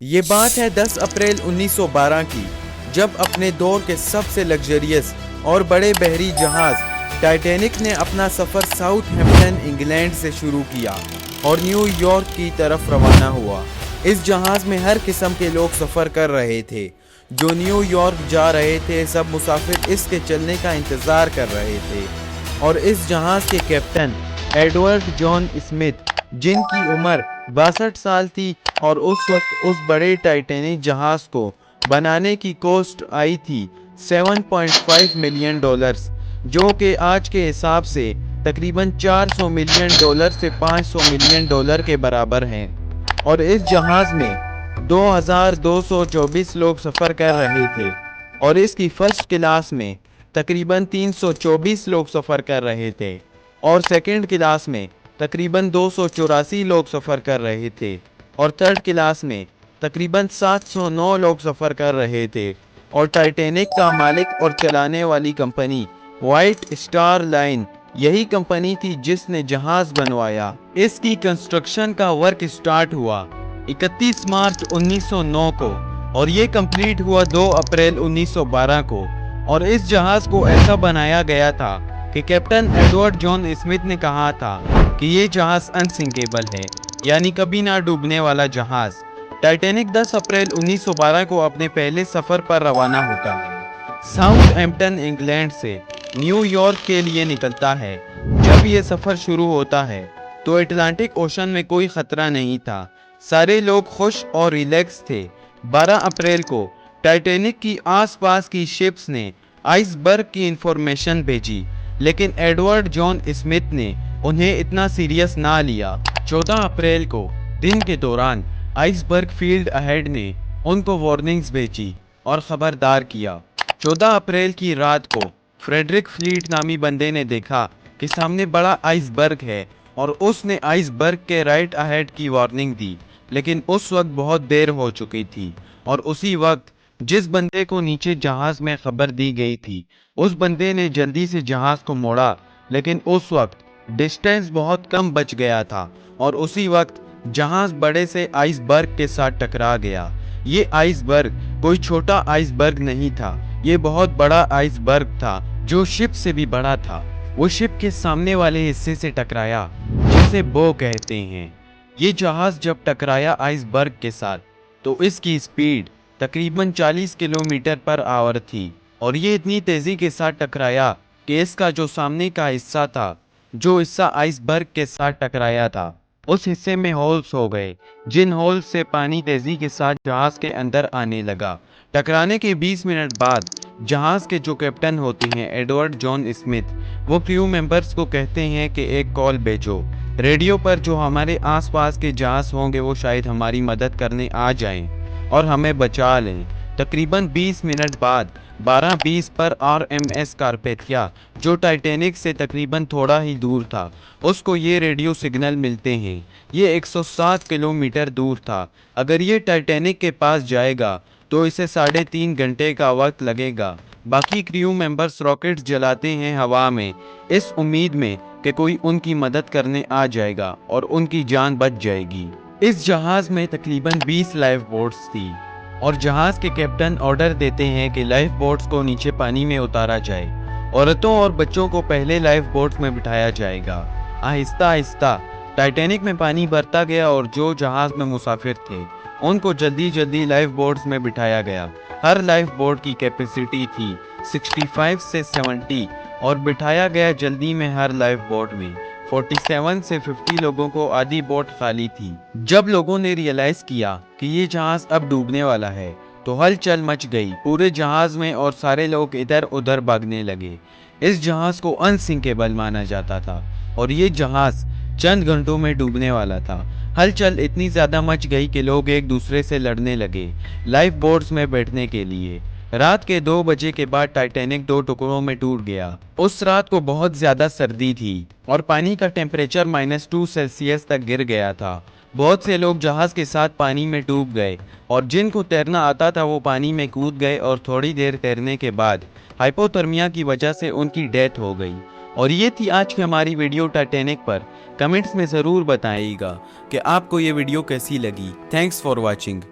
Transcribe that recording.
ये बात है 10 अप्रैल 1912 की, जब अपने दौर के सबसे लग्जरियस और बड़े बहरी जहाज टाइटैनिक ने अपना सफ़र साउथहैम्पटन इंग्लैंड से शुरू किया और न्यूयॉर्क की तरफ रवाना हुआ। इस जहाज़ में हर किस्म के लोग सफ़र कर रहे थे। जो न्यूयॉर्क जा रहे थे, सब मुसाफिर इसके चलने का इंतज़ार कर रहे थे। और इस जहाज़ के कैप्टन एडवर्ड जॉन स्मिथ, जिनकी उम्र 62 साल थी, और उस वक्त उस बड़े टाइटैनिक जहाज को बनाने की कॉस्ट आई थी $7.5 मिलियन, जो कि आज के हिसाब से तकरीबन $400 मिलियन से $500 मिलियन के बराबर हैं। और इस जहाज में 2224 लोग सफ़र कर रहे थे और इसकी फर्स्ट क्लास में तकरीबन 324 लोग सफ़र कर रहे थे और सेकंड क्लास में तकरीबन 284 लोग सफ़र कर रहे थे और थर्ड क्लास में तकरीबन 709 लोग सफ़र कर रहे थे। और टाइटैनिक का मालिक और चलाने वाली कंपनी व्हाइट स्टार लाइन यही कंपनी थी जिसने जहाज़ बनवाया। इसकी कंस्ट्रक्शन का वर्क स्टार्ट हुआ 31 मार्च 1909 को और ये कंप्लीट हुआ 2 अप्रैल 1912 को। और इस जहाज़ को ऐसा बनाया गया था कि कैप्टन एडवर्ड जॉन स्मिथ ने कहा था कि ये जहाज़ अनसिंकेबल है, यानी कभी ना डूबने वाला जहाज़। टाइटैनिक 10 अप्रैल 1912 को अपने पहले सफ़र पर रवाना होता है। साउथहैम्पटन इंग्लैंड से न्यूयॉर्क के लिए निकलता है। जब ये सफ़र शुरू होता है तो अटलांटिक ओशन में कोई ख़तरा नहीं था। सारे लोग खुश और रिलैक्स थे। 12 अप्रैल को टाइटैनिक की आसपास की शिप्स ने आइसबर्ग की इंफॉर्मेशन भेजी, लेकिन एडवर्ड जॉन स्मिथ ने उन्हें इतना सीरियस ना लिया। 14 अप्रैल को दिन के दौरान आइसबर्ग फील्ड अहेड ने उनको वार्निंग्स भेजी और ख़बरदार किया। 14 अप्रैल की रात को फ्रेडरिक फ्लीट नामी बंदे ने देखा कि सामने बड़ा आइसबर्ग है और उसने आइसबर्ग के राइट अहेड की वार्निंग दी, लेकिन उस वक्त बहुत देर हो चुकी थी। और उसी वक्त जिस बंदे को नीचे जहाज में खबर दी गई थी, उस बंदे ने जल्दी से जहाज को मोड़ा, लेकिन उस वक्त डिस्टेंस बहुत कम बच गया था और उसी वक्त जहाज बड़े से आइसबर्ग के साथ टकरा गया। ये आइसबर्ग कोई छोटा आइसबर्ग नहीं था, ये बहुत बड़ा आइसबर्ग था जो शिप से भी बड़ा था। वो शिप के सामने वाले हिस्से से टकराया जिसे बो कहते हैं। ये जहाज जब टकराया आइसबर्ग के साथ तो इसकी स्पीड तकरीबन 40 किलोमीटर पर आवर थी और ये इतनी तेज़ी के साथ टकराया कि इसका जो सामने का हिस्सा था, जो हिस्सा आइसबर्ग के साथ टकराया था, उस हिस्से में होल्स हो गए, जिन होल्स से पानी तेज़ी के साथ जहाज़ के अंदर आने लगा। टकराने के 20 मिनट बाद जहाज़ के जो कैप्टन होते हैं एडवर्ड जॉन स्मिथ, वो क्रू मेंबर्स को कहते हैं कि एक कॉल भेजो रेडियो पर, जो हमारे आसपास के जहाज़ होंगे वो शायद हमारी मदद करने आ जाएं और हमें बचा लें। तकरीबन 20 मिनट बाद 12:20 पर आरएमएस कारपेथिया, जो टाइटैनिक से तकरीबन थोड़ा ही दूर था, उसको ये रेडियो सिग्नल मिलते हैं। ये 107 किलोमीटर दूर था। अगर ये टाइटैनिक के पास जाएगा तो इसे 3.5 घंटे का वक्त लगेगा। बाकी क्रू मेंबर्स रॉकेट्स जलाते हैं हवा में, इस उम्मीद में कि कोई उनकी मदद करने आ जाएगा और उनकी जान बच जाएगी। इस जहाज़ में तकरीबन 20 लाइफ बोट्स थी और जहाज़ के कैप्टन ऑर्डर देते हैं कि लाइफ बोट्स को नीचे पानी में उतारा जाए। औरतों और बच्चों को पहले लाइफ बोट्स में बिठाया जाएगा। आहिस्ता आहिस्ता टाइटैनिक में पानी भरता गया और जो जहाज़ में मुसाफिर थे उनको जल्दी जल्दी लाइफ बोट्स में बिठाया गया। हर लाइफ बोट की कैपेसिटी थी 65 से 70 और बिठाया गया जल्दी में हर लाइफ बोट में। 47 से 50 लोगों को आधी बोट खाली थी। जब लोगों ने रियलाइज किया कि ये जहाज अब डूबने वाला है तो हलचल मच गई पूरे जहाज में और सारे लोग इधर उधर भागने लगे। इस जहाज को अनसिंकेबल माना जाता था और ये जहाज चंद घंटों में डूबने वाला था। हलचल इतनी ज्यादा मच गई कि लोग एक दूसरे से लड़ने लगे लाइफ बोट्स में बैठने के लिए। रात के 2 बजे के बाद टाइटैनिक 2 टुकड़ों में टूट गया। उस रात को बहुत ज़्यादा सर्दी थी और पानी का टेम्परेचर -2 सेल्सियस तक गिर गया था। बहुत से लोग जहाज़ के साथ पानी में डूब गए और जिनको तैरना आता था वो पानी में कूद गए और थोड़ी देर तैरने के बाद हाइपोथर्मिया की वजह से उनकी डेथ हो गई। और ये थी आज की हमारी वीडियो टाइटैनिक पर। कमेंट्स में ज़रूर बताइएगा कि आपको ये वीडियो कैसी लगी। Thanks for watching.